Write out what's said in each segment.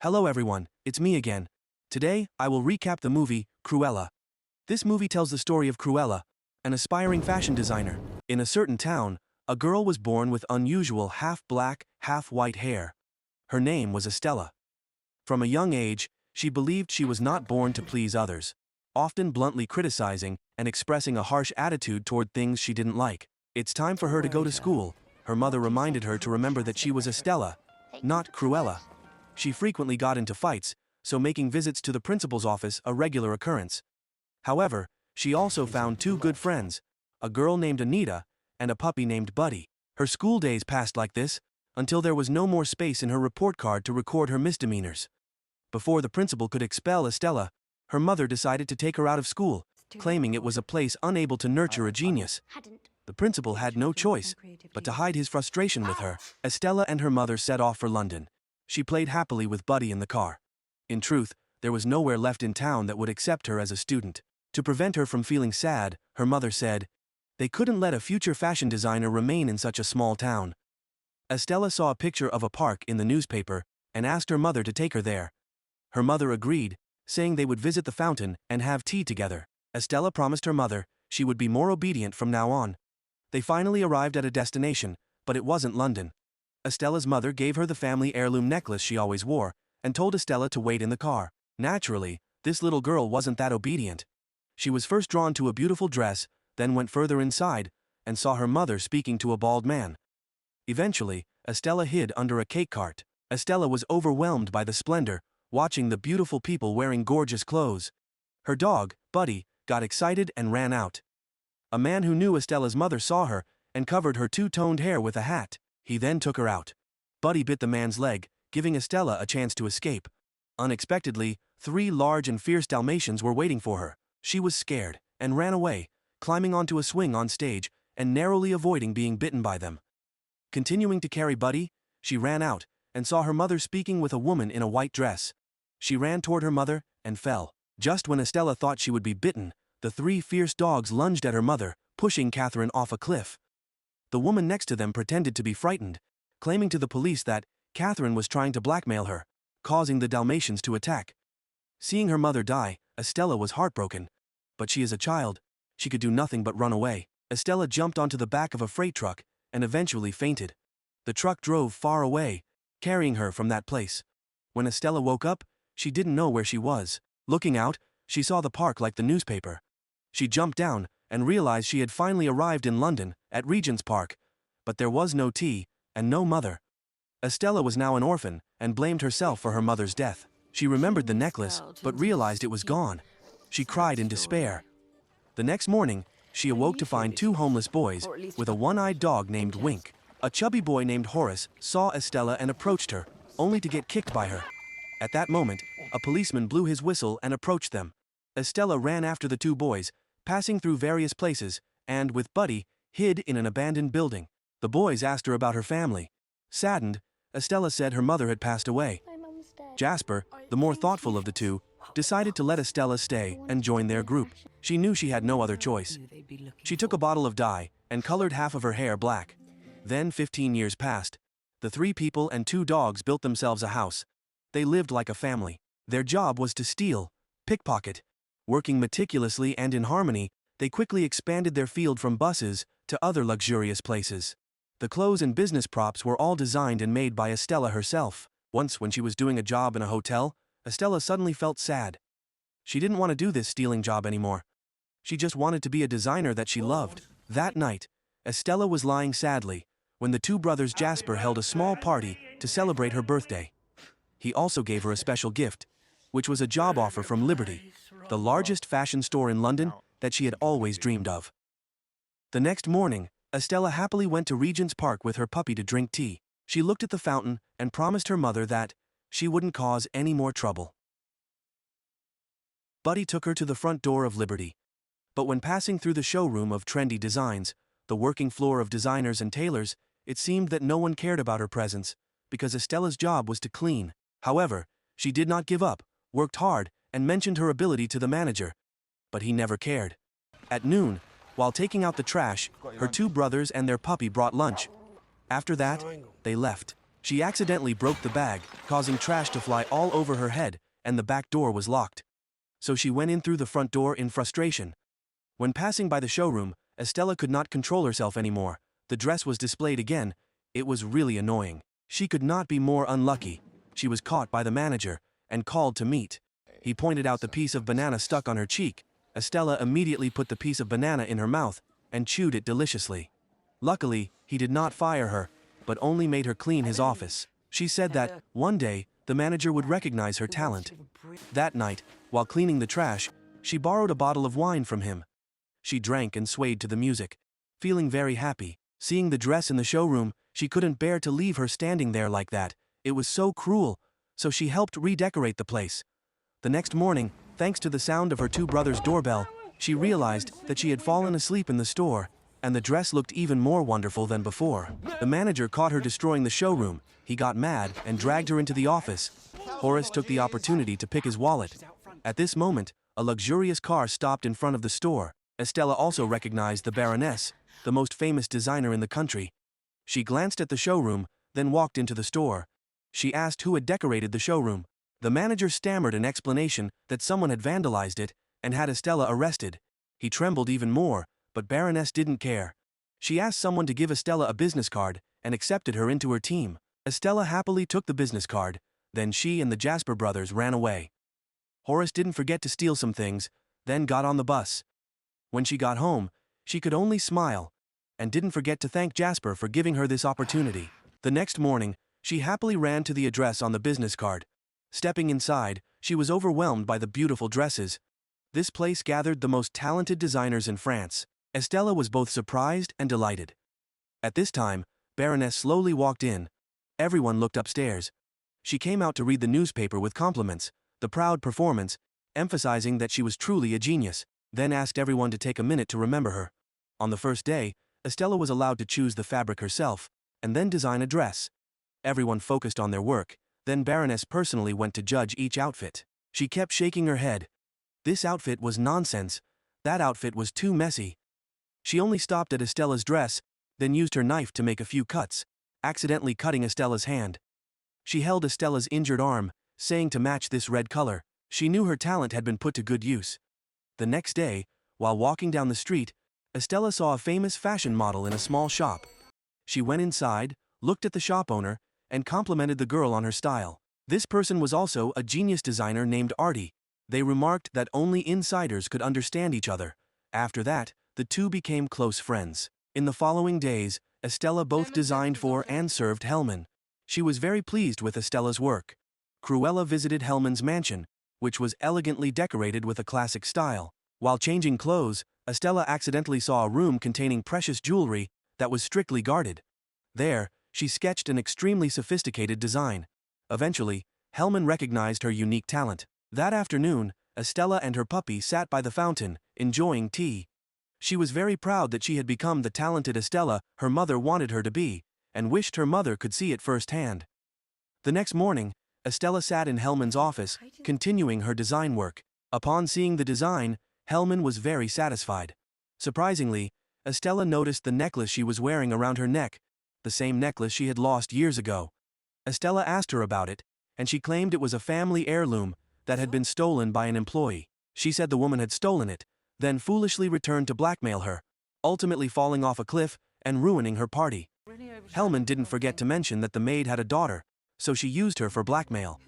Hello everyone, it's me again. Today, I will recap the movie, Cruella. This movie tells the story of Cruella, an aspiring fashion designer. In a certain town, a girl was born with unusual half-black, half-white hair. Her name was Estella. From a young age, she believed she was not born to please others, often bluntly criticizing and expressing a harsh attitude toward things she didn't like. It's time for her to go to school. Her mother reminded her to remember that she was Estella, not Cruella. She frequently got into fights, so making visits to the principal's office a regular occurrence. However, she also found two good friends, a girl named Anita and a puppy named Buddy. Her school days passed like this, until there was no more space in her report card to record her misdemeanors. Before the principal could expel Estella, her mother decided to take her out of school, claiming it was a place unable to nurture a genius. The principal had no choice but to hide his frustration with her. Estella and her mother set off for London. She played happily with Buddy in the car. In truth, there was nowhere left in town that would accept her as a student. To prevent her from feeling sad, her mother said, they couldn't let a future fashion designer remain in such a small town. Estella saw a picture of a park in the newspaper and asked her mother to take her there. Her mother agreed, saying they would visit the fountain and have tea together. Estella promised her mother she would be more obedient from now on. They finally arrived at a destination, but it wasn't London. Estella's mother gave her the family heirloom necklace she always wore, and told Estella to wait in the car. Naturally, this little girl wasn't that obedient. She was first drawn to a beautiful dress, then went further inside, and saw her mother speaking to a bald man. Eventually, Estella hid under a cake cart. Estella was overwhelmed by the splendor, watching the beautiful people wearing gorgeous clothes. Her dog, Buddy, got excited and ran out. A man who knew Estella's mother saw her and covered her two-toned hair with a hat. He then took her out. Buddy bit the man's leg, giving Estella a chance to escape. Unexpectedly, 3 large and fierce Dalmatians were waiting for her. She was scared and ran away, climbing onto a swing on stage and narrowly avoiding being bitten by them. Continuing to carry Buddy, she ran out and saw her mother speaking with a woman in a white dress. She ran toward her mother and fell. Just when Estella thought she would be bitten, the 3 fierce dogs lunged at her mother, pushing Catherine off a cliff. The woman next to them pretended to be frightened, claiming to the police that Catherine was trying to blackmail her, causing the Dalmatians to attack. Seeing her mother die, Estella was heartbroken. But she is a child. She could do nothing but run away. Estella jumped onto the back of a freight truck and eventually fainted. The truck drove far away, carrying her from that place. When Estella woke up, she didn't know where she was. Looking out, she saw the park like the newspaper. She jumped down and realized she had finally arrived in London, at Regent's Park. But there was no tea, and no mother. Estella was now an orphan, and blamed herself for her mother's death. She remembered the necklace, but realized it was gone. She cried in despair. The next morning, she awoke to find 2 homeless boys, with a one-eyed dog named Wink. A chubby boy named Horace saw Estella and approached her, only to get kicked by her. At that moment, a policeman blew his whistle and approached them. Estella ran after the 2 boys, passing through various places, and, with Buddy, hid in an abandoned building. The boys asked her about her family. Saddened, Estella said her mother had passed away. Jasper, the more thoughtful of the 2, decided to let Estella stay and join their group. She knew she had no other choice. She took a bottle of dye and colored half of her hair black. Then 15 years passed. The 3 people and 2 dogs built themselves a house. They lived like a family. Their job was to steal, pickpocket. Working meticulously and in harmony, they quickly expanded their field from buses to other luxurious places. The clothes and business props were all designed and made by Estella herself. Once, when she was doing a job in a hotel, Estella suddenly felt sad. She didn't want to do this stealing job anymore. She just wanted to be a designer that she loved. That night, Estella was lying sadly when the 2 brothers Jasper held a small party to celebrate her birthday. He also gave her a special gift, which was a job offer from Liberty, the largest fashion store in London that she had always dreamed of. The next morning, Estella happily went to Regent's Park with her puppy to drink tea. She looked at the fountain and promised her mother that she wouldn't cause any more trouble. Buddy took her to the front door of Liberty. But when passing through the showroom of trendy designs, the working floor of designers and tailors, it seemed that no one cared about her presence, because Estella's job was to clean. However, she did not give up, worked hard, and mentioned her ability to the manager. But he never cared. At noon, while taking out the trash, her 2 brothers and their puppy brought lunch. After that, they left. She accidentally broke the bag, causing trash to fly all over her head, and the back door was locked. So she went in through the front door in frustration. When passing by the showroom, Estella could not control herself anymore. The dress was displayed again. It was really annoying. She could not be more unlucky. She was caught by the manager and called to meet. He pointed out the piece of banana stuck on her cheek. Estella immediately put the piece of banana in her mouth and chewed it deliciously. Luckily, he did not fire her, but only made her clean his office. She said that, one day, the manager would recognize her talent. That night, while cleaning the trash, she borrowed a bottle of wine from him. She drank and swayed to the music, feeling very happy. Seeing the dress in the showroom, she couldn't bear to leave her standing there like that. It was so cruel, so she helped redecorate the place. The next morning, thanks to the sound of her two brothers' doorbell, she realized that she had fallen asleep in the store, and the dress looked even more wonderful than before. The manager caught her destroying the showroom. He got mad and dragged her into the office. Horace took the opportunity to pick his wallet. At this moment, a luxurious car stopped in front of the store. Estella also recognized the Baroness, the most famous designer in the country. She glanced at the showroom, then walked into the store. She asked who had decorated the showroom. The manager stammered an explanation that someone had vandalized it and had Estella arrested. He trembled even more, but Baroness didn't care. She asked someone to give Estella a business card and accepted her into her team. Estella happily took the business card, then she and the Jasper brothers ran away. Horace didn't forget to steal some things, then got on the bus. When she got home, she could only smile, and didn't forget to thank Jasper for giving her this opportunity. The next morning, she happily ran to the address on the business card. Stepping inside, she was overwhelmed by the beautiful dresses. This place gathered the most talented designers in France. Estella was both surprised and delighted. At this time, Baroness slowly walked in. Everyone looked upstairs. She came out to read the newspaper with compliments, the proud performance, emphasizing that she was truly a genius, then asked everyone to take a minute to remember her. On the first day, Estella was allowed to choose the fabric herself, and then design a dress. Everyone focused on their work, then Baroness personally went to judge each outfit. She kept shaking her head. This outfit was nonsense. That outfit was too messy. She only stopped at Estella's dress, then used her knife to make a few cuts, accidentally cutting Estella's hand. She held Estella's injured arm, saying to match this red color. She knew her talent had been put to good use. The next day, while walking down the street, Estella saw a famous fashion model in a small shop. She went inside, looked at the shop owner, and complimented the girl on her style. This person was also a genius designer named Artie. They remarked that only insiders could understand each other. After that, the two became close friends. In the following days, Estella both designed for and served Hellman. She was very pleased with Estella's work. Cruella visited Hellman's mansion, which was elegantly decorated with a classic style. While changing clothes, Estella accidentally saw a room containing precious jewelry that was strictly guarded. There, she sketched an extremely sophisticated design. Eventually, Hellman recognized her unique talent. That afternoon, Estella and her puppy sat by the fountain, enjoying tea. She was very proud that she had become the talented Estella her mother wanted her to be, and wished her mother could see it firsthand. The next morning, Estella sat in Hellman's office, continuing her design work. Upon seeing the design, Hellman was very satisfied. Surprisingly, Estella noticed the necklace she was wearing around her neck, the same necklace she had lost years ago. Estella asked her about it, and she claimed it was a family heirloom that had been stolen by an employee. She said the woman had stolen it, then foolishly returned to blackmail her, ultimately falling off a cliff and ruining her party. Hellman didn't forget to mention that the maid had a daughter, so she used her for blackmail.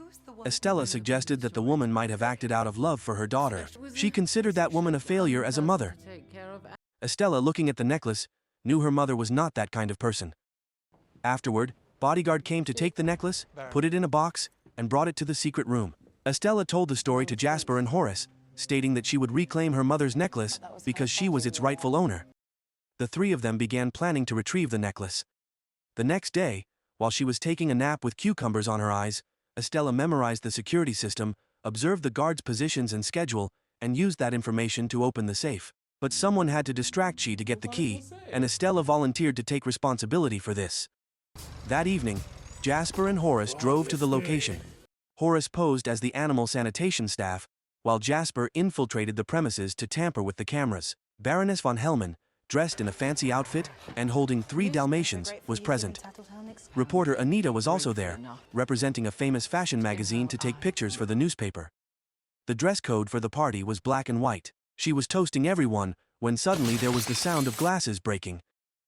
Estella suggested that the woman might have acted out of love for her daughter. She considered that woman a failure as a mother. Estella, looking at the necklace, knew her mother was not that kind of person. Afterward, bodyguard came to take the necklace, put it in a box, and brought it to the secret room. Estella told the story to Jasper and Horace, stating that she would reclaim her mother's necklace because she was its rightful owner. The three of them began planning to retrieve the necklace. The next day, while she was taking a nap with cucumbers on her eyes, Estella memorized the security system, observed the guards' positions and schedule, and used that information to open the safe. But someone had to distract she to get the key, and Estella volunteered to take responsibility for this. That evening, Jasper and Horace drove to the location. Horace posed as the animal sanitation staff, while Jasper infiltrated the premises to tamper with the cameras. Baroness von Hellman, dressed in a fancy outfit and holding 3 Dalmatians, was present. Reporter Anita was also there, representing a famous fashion magazine to take pictures for the newspaper. The dress code for the party was black and white. She was toasting everyone when suddenly there was the sound of glasses breaking.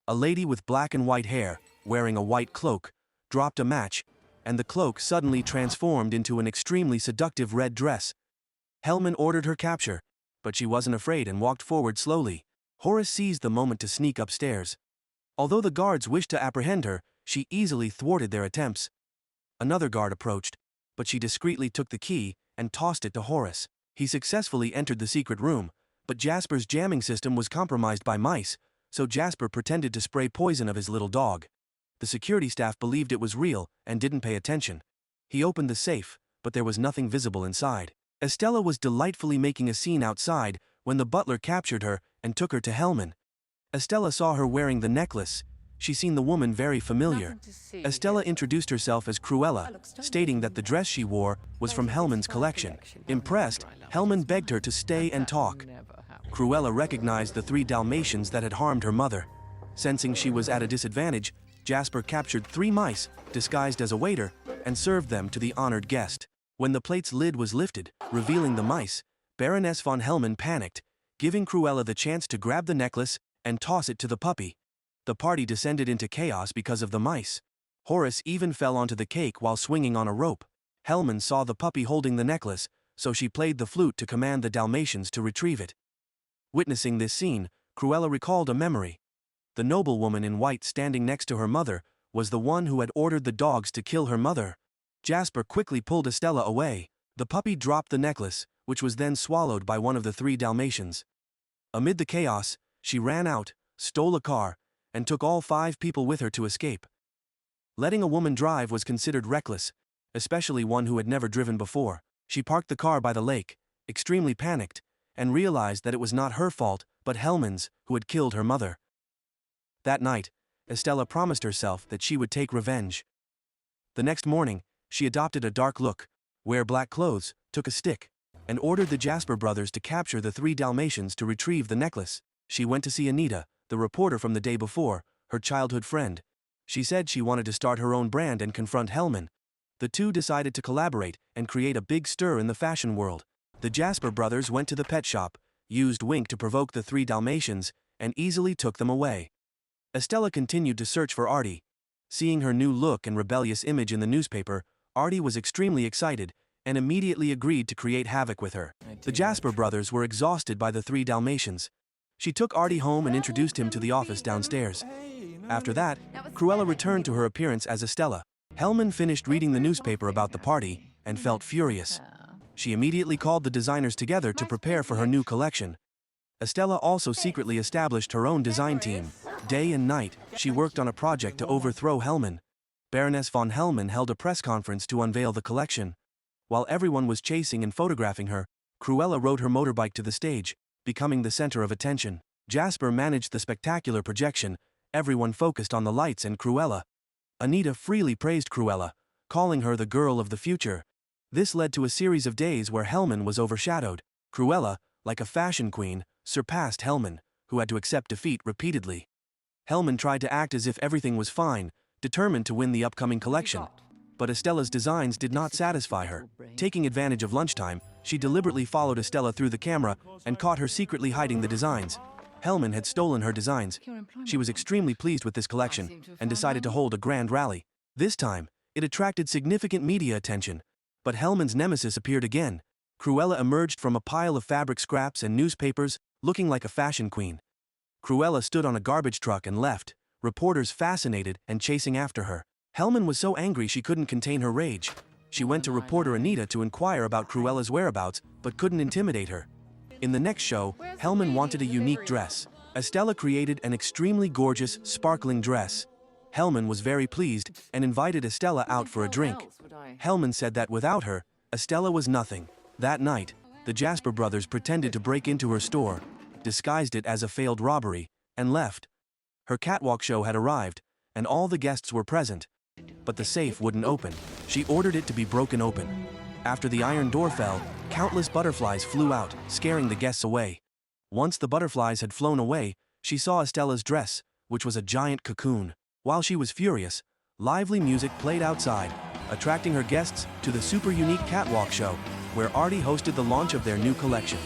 A lady with black and white hair, wearing a white cloak, dropped a match, and the cloak suddenly transformed into an extremely seductive red dress. Hellman ordered her capture, but she wasn't afraid and walked forward slowly. Horace seized the moment to sneak upstairs. Although the guards wished to apprehend her, she easily thwarted their attempts. Another guard approached, but she discreetly took the key and tossed it to Horace. He successfully entered the secret room, but Jasper's jamming system was compromised by mice, so Jasper pretended to spray poison of his little dog. The security staff believed it was real and didn't pay attention. He opened the safe, but there was nothing visible inside. Estella was delightfully making a scene outside when the butler captured her and took her to Hellman. Estella saw her wearing the necklace. She seemed the woman very familiar. Estella introduced herself as Cruella, stating that the dress she wore was from Hellman's collection. Impressed, Hellman begged her to stay and talk. Cruella recognized the 3 Dalmatians that had harmed her mother. Sensing she was at a disadvantage, Jasper captured 3 mice, disguised as a waiter, and served them to the honored guest. When the plate's lid was lifted, revealing the mice, Baroness von Hellman panicked, giving Cruella the chance to grab the necklace and toss it to the puppy. The party descended into chaos because of the mice. Horace even fell onto the cake while swinging on a rope. Hellman saw the puppy holding the necklace, so she played the flute to command the Dalmatians to retrieve it. Witnessing this scene, Cruella recalled a memory. The noblewoman in white standing next to her mother was the one who had ordered the dogs to kill her mother. Jasper quickly pulled Estella away. The puppy dropped the necklace, which was then swallowed by one of the 3 Dalmatians. Amid the chaos, she ran out, stole a car, and took all 5 people with her to escape. Letting a woman drive was considered reckless, especially one who had never driven before. She parked the car by the lake, extremely panicked, and realized that it was not her fault, but Hellman's, who had killed her mother. That night, Estella promised herself that she would take revenge. The next morning, she adopted a dark look, wear black clothes, took a stick, and ordered the Jasper brothers to capture the 3 Dalmatians to retrieve the necklace. She went to see Anita, the reporter from the day before, her childhood friend. She said she wanted to start her own brand and confront Hellman. The two decided to collaborate and create a big stir in the fashion world. The Jasper brothers went to the pet shop, used Wink to provoke the 3 Dalmatians, and easily took them away. Estella continued to search for Artie. Seeing her new look and rebellious image in the newspaper, Artie was extremely excited and immediately agreed to create havoc with her. The Jasper brothers were exhausted by the 3 Dalmatians. She took Artie home and introduced him to the office downstairs. After that, Cruella returned to her appearance as Estella. Hellman finished reading the newspaper about the party and felt furious. She immediately called the designers together to prepare for her new collection. Estella also secretly established her own design team. Day and night, she worked on a project to overthrow Hellman. Baroness von Hellman held a press conference to unveil the collection. While everyone was chasing and photographing her, Cruella rode her motorbike to the stage, becoming the center of attention. Jasper managed the spectacular projection. Everyone focused on the lights and Cruella. Anita freely praised Cruella, calling her the girl of the future. This led to a series of days where Hellman was overshadowed. Cruella, like a fashion queen, surpassed Hellman, who had to accept defeat repeatedly. Hellman tried to act as if everything was fine, determined to win the upcoming collection. But Estella's designs did not satisfy her. Taking advantage of lunchtime, she deliberately followed Estella through the camera and caught her secretly hiding the designs. Hellman had stolen her designs. She was extremely pleased with this collection and decided to hold a grand rally. This time, it attracted significant media attention. But Hellman's nemesis appeared again. Cruella emerged from a pile of fabric scraps and newspapers, looking like a fashion queen. Cruella stood on a garbage truck and left, reporters fascinated and chasing after her. Hellman was so angry she couldn't contain her rage. She went to reporter Anita to inquire about Cruella's whereabouts, but couldn't intimidate her. In the next show, Hellman wanted a unique dress. Estella created an extremely gorgeous, sparkling dress. Hellman was very pleased and invited Estella out for a drink. Hellman said that without her, Estella was nothing. That night, the Jasper brothers pretended to break into her store, disguised it as a failed robbery, and left. Her catwalk show had arrived, and all the guests were present. But the safe wouldn't open. She ordered it to be broken open. After the iron door fell, countless butterflies flew out, scaring the guests away. Once the butterflies had flown away, She saw Estella's dress, which was a giant cocoon. While she was furious, lively music played outside, attracting her guests to the super unique catwalk show, where Artie hosted the launch of their new collection.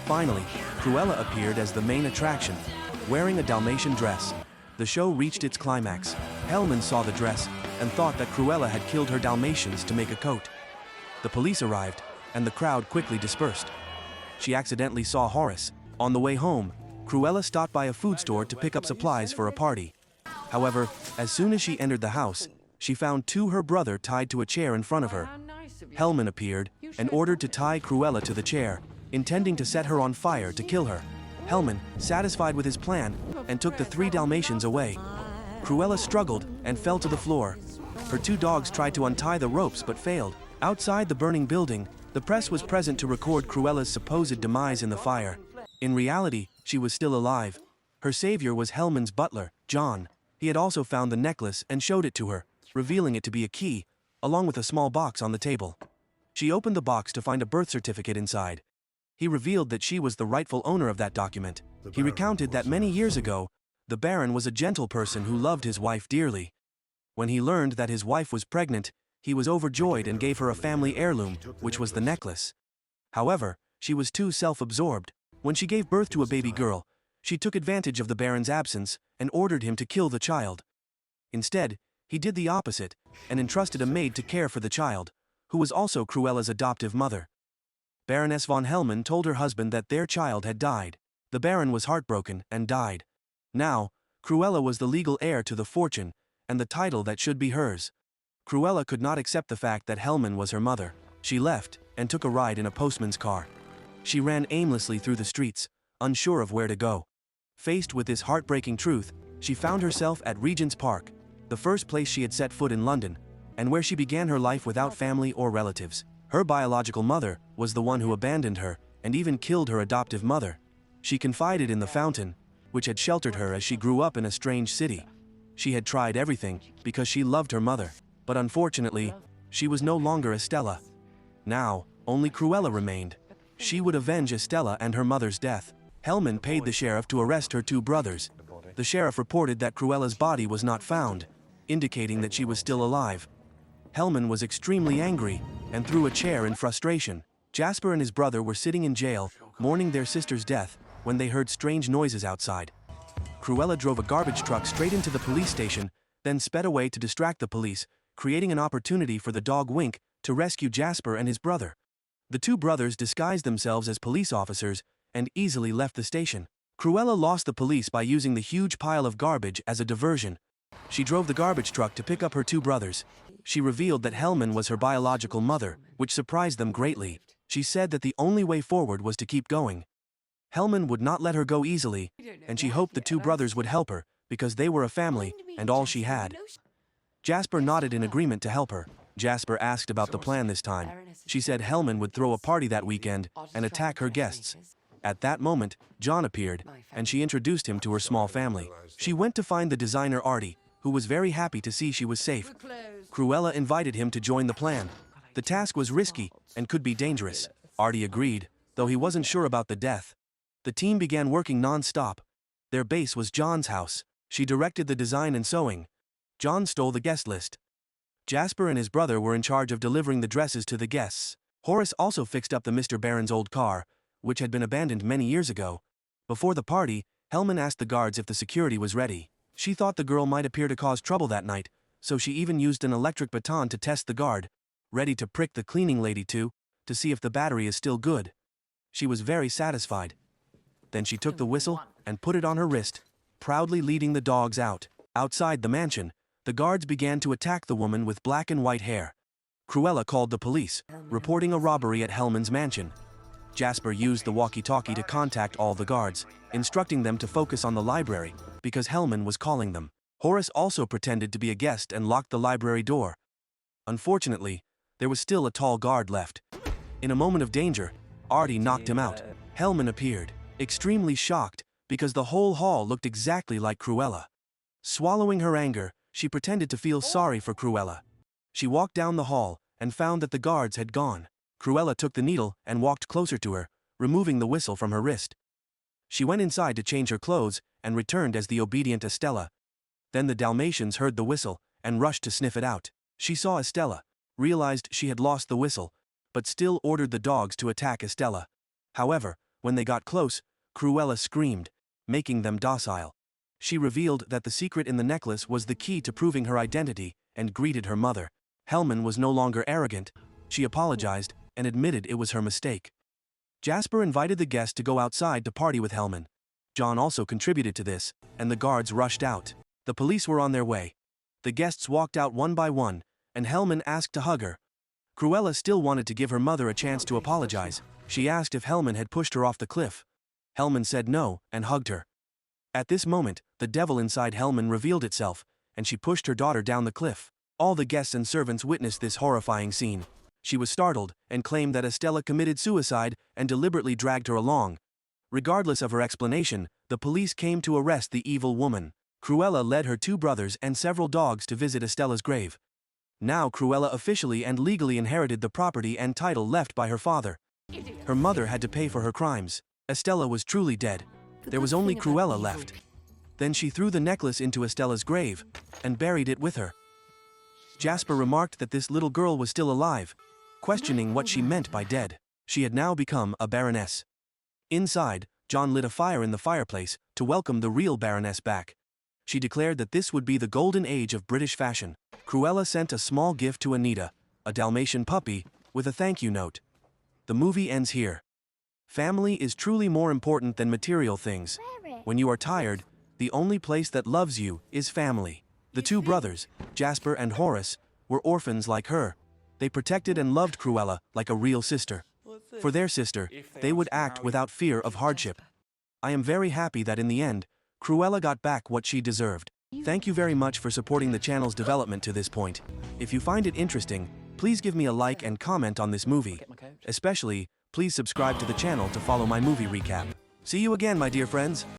Finally, Cruella appeared as the main attraction, wearing a Dalmatian dress. The show reached its climax. Hellman saw the dress and thought that Cruella had killed her Dalmatians to make a coat. The police arrived, and the crowd quickly dispersed. She accidentally saw Horace. On the way home, Cruella stopped by a food store to pick up supplies for a party. However, as soon as she entered the house, she found her brother tied to a chair in front of her. Hellman appeared and ordered to tie Cruella to the chair, intending to set her on fire to kill her. Hellman, satisfied with his plan, and took the 3 Dalmatians away. Cruella struggled and fell to the floor. Her 2 dogs tried to untie the ropes but failed. Outside the burning building, the press was present to record Cruella's supposed demise in the fire. In reality, she was still alive. Her savior was Hellman's butler, John. He had also found the necklace and showed it to her, revealing it to be a key, along with a small box on the table. She opened the box to find a birth certificate inside. He revealed that she was the rightful owner of that document. He recounted that many years ago, the Baron was a gentle person who loved his wife dearly. When he learned that his wife was pregnant, he was overjoyed and gave her a family heirloom, which was the necklace. However, she was too self-absorbed. When she gave birth to a baby girl, she took advantage of the Baron's absence and ordered him to kill the child. Instead, he did the opposite and entrusted a maid to care for the child, who was also Cruella's adoptive mother. Baroness von Hellman told her husband that their child had died. The Baron was heartbroken and died. Now, Cruella was the legal heir to the fortune and the title that should be hers. Cruella could not accept the fact that Hellman was her mother. She left and took a ride in a postman's car. She ran aimlessly through the streets, unsure of where to go. Faced with this heartbreaking truth, she found herself at Regent's Park, the first place she had set foot in London, and where she began her life without family or relatives. Her biological mother was the one who abandoned her and even killed her adoptive mother. She confided in the fountain, which had sheltered her as she grew up in a strange city. She had tried everything because she loved her mother, but unfortunately, she was no longer Estella. Now, only Cruella remained. She would avenge Estella and her mother's death. Hellman paid the sheriff to arrest her 2 brothers. The sheriff reported that Cruella's body was not found, indicating that she was still alive. Hellman was extremely angry and threw a chair in frustration. Jasper and his brother were sitting in jail, mourning their sister's death, when they heard strange noises outside. Cruella drove a garbage truck straight into the police station, then sped away to distract the police, creating an opportunity for the dog Wink to rescue Jasper and his brother. The 2 brothers disguised themselves as police officers and easily left the station. Cruella lost the police by using the huge pile of garbage as a diversion. She drove the garbage truck to pick up her 2 brothers. She revealed that Hellman was her biological mother, which surprised them greatly. She said that the only way forward was to keep going. Hellman would not let her go easily, and she hoped the 2 brothers would help her, because they were a family, and all she had. Jasper nodded in agreement to help her. Jasper asked about the plan this time. She said Hellman would throw a party that weekend and attack her guests. At that moment, John appeared, and she introduced him to her small family. She went to find the designer Artie, who was very happy to see she was safe. Cruella invited him to join the plan. The task was risky and could be dangerous. Artie agreed, though he wasn't sure about the death. The team began working non-stop. Their base was John's house. She directed the design and sewing. John stole the guest list. Jasper and his brother were in charge of delivering the dresses to the guests. Horace also fixed up the Mr. Baron's old car, which had been abandoned many years ago. Before the party, Hellman asked the guards if the security was ready. She thought the girl might appear to cause trouble that night, so she even used an electric baton to test the guard, ready to prick the cleaning lady to see if the battery is still good. She was very satisfied. Then she took the whistle and put it on her wrist, proudly leading the dogs out. Outside the mansion, the guards began to attack the woman with black and white hair. Cruella called the police, reporting a robbery at Hellman's mansion. Jasper used the walkie-talkie to contact all the guards, instructing them to focus on the library, because Hellman was calling them. Horace also pretended to be a guest and locked the library door. Unfortunately, there was still a tall guard left. In a moment of danger, Artie knocked him out. Hellman appeared, extremely shocked, because the whole hall looked exactly like Cruella. Swallowing her anger, she pretended to feel sorry for Cruella. She walked down the hall and found that the guards had gone. Cruella took the needle and walked closer to her, removing the whistle from her wrist. She went inside to change her clothes and returned as the obedient Estella. Then the Dalmatians heard the whistle and rushed to sniff it out. She saw Estella, realized she had lost the whistle, but still ordered the dogs to attack Estella. However, when they got close, Cruella screamed, making them docile. She revealed that the secret in the necklace was the key to proving her identity and greeted her mother. Hellman was no longer arrogant. She apologized and admitted it was her mistake. Jasper invited the guest to go outside to party with Hellman. John also contributed to this, and the guards rushed out. The police were on their way. The guests walked out one by one, and Hellman asked to hug her. Cruella still wanted to give her mother a chance to apologize. She asked if Hellman had pushed her off the cliff. Hellman said no and hugged her. At this moment, the devil inside Hellman revealed itself, and she pushed her daughter down the cliff. All the guests and servants witnessed this horrifying scene. She was startled and claimed that Estella committed suicide and deliberately dragged her along. Regardless of her explanation, the police came to arrest the evil woman. Cruella led her 2 brothers and several dogs to visit Estella's grave. Now Cruella officially and legally inherited the property and title left by her father. Her mother had to pay for her crimes. Estella was truly dead. There was only Cruella left. Then she threw the necklace into Estella's grave and buried it with her. Jasper remarked that this little girl was still alive, questioning what she meant by dead. She had now become a Baroness. Inside, John lit a fire in the fireplace to welcome the real Baroness back. She declared that this would be the golden age of British fashion. Cruella sent a small gift to Anita, a Dalmatian puppy, with a thank you note. The movie ends here. Family is truly more important than material things. When you are tired, the only place that loves you is family. The 2 brothers, Jasper and Horace, were orphans like her. They protected and loved Cruella like a real sister. For their sister, they would act without fear of hardship. I am very happy that in the end, Cruella got back what she deserved. Thank you very much for supporting the channel's development to this point. If you find it interesting, please give me a like and comment on this movie. Especially, please subscribe to the channel to follow my movie recap. See you again, my dear friends.